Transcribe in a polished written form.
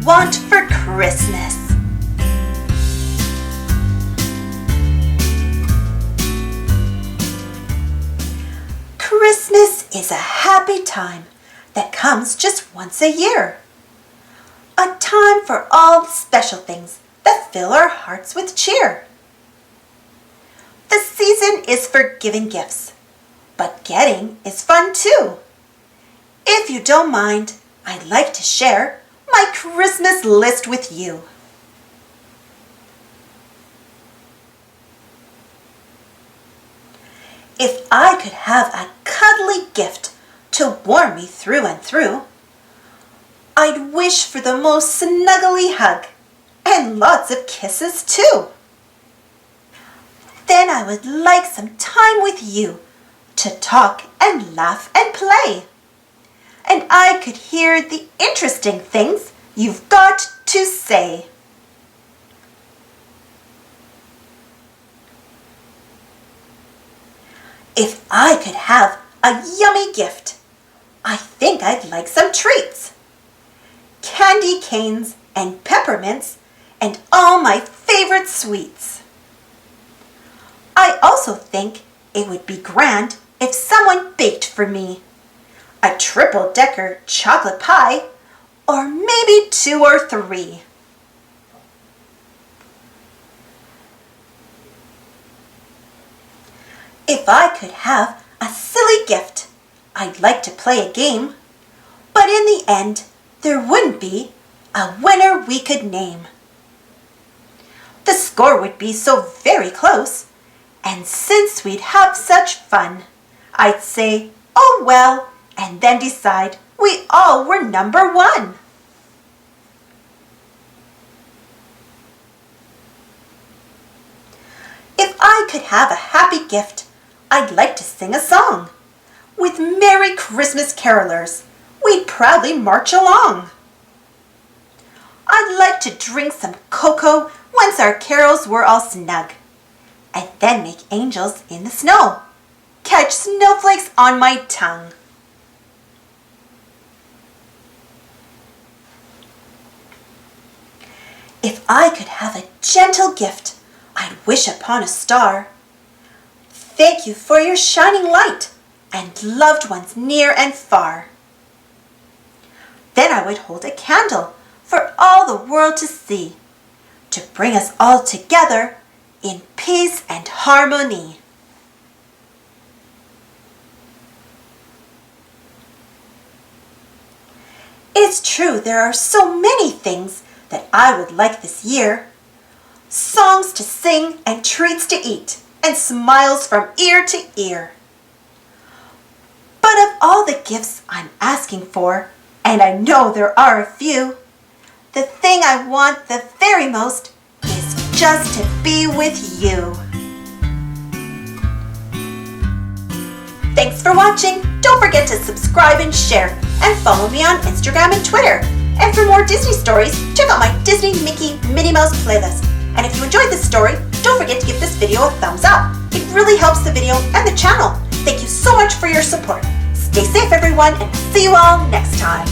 want for Christmas? Christmas is a happy time that comes just once a year. A time for all the special things that fill our hearts with cheer. The season is for giving gifts, but getting is fun too. If you don't mind, I'd like to share my Christmas list with you. If I could have a cuddly gift to warm me through and through, I'd wish for the most snuggly hug and lots of kisses too. Then I would like some time with you to talk and laugh and play. And I could hear the interesting things you've got to say. If I could have a yummy gift, I think I'd like some treats. Candy canes and peppermints and all my favorite sweets. I also think it would be grand if someone baked for me a triple-decker chocolate pie, or maybe 2 or 3. If I could have a silly gift, I'd like to play a game, but in the end, there wouldn't be a winner we could name. The score would be so very close, and since we'd have such fun, I'd say, oh well, and then decide we all were number 1. If I could have a happy gift, I'd like to sing a song. With Merry Christmas carolers, we'd proudly march along. I'd like to drink some cocoa once our carols were all snug, and then make angels in the snow, catch snowflakes on my tongue. If I could have a gentle gift, I'd wish upon a star. Thank you for your shining light and loved ones near and far. Then I would hold a candle for all the world to see, to bring us all together in peace and harmony. It's true there are so many things that I would like this year. Songs to sing and treats to eat and smiles from ear to ear. But of all the gifts I'm asking for, and I know there are a few, the thing I want the very most is just to be with you. Thanks for watching. Don't forget to subscribe and share, and follow me on Instagram and Twitter. And for more Disney stories, check out my Disney Mickey Minnie Mouse playlist. And if you enjoyed this story, don't forget to give this video a thumbs up. It really helps the video and the channel. Thank you so much for your support. Stay safe everyone, and see you all next time.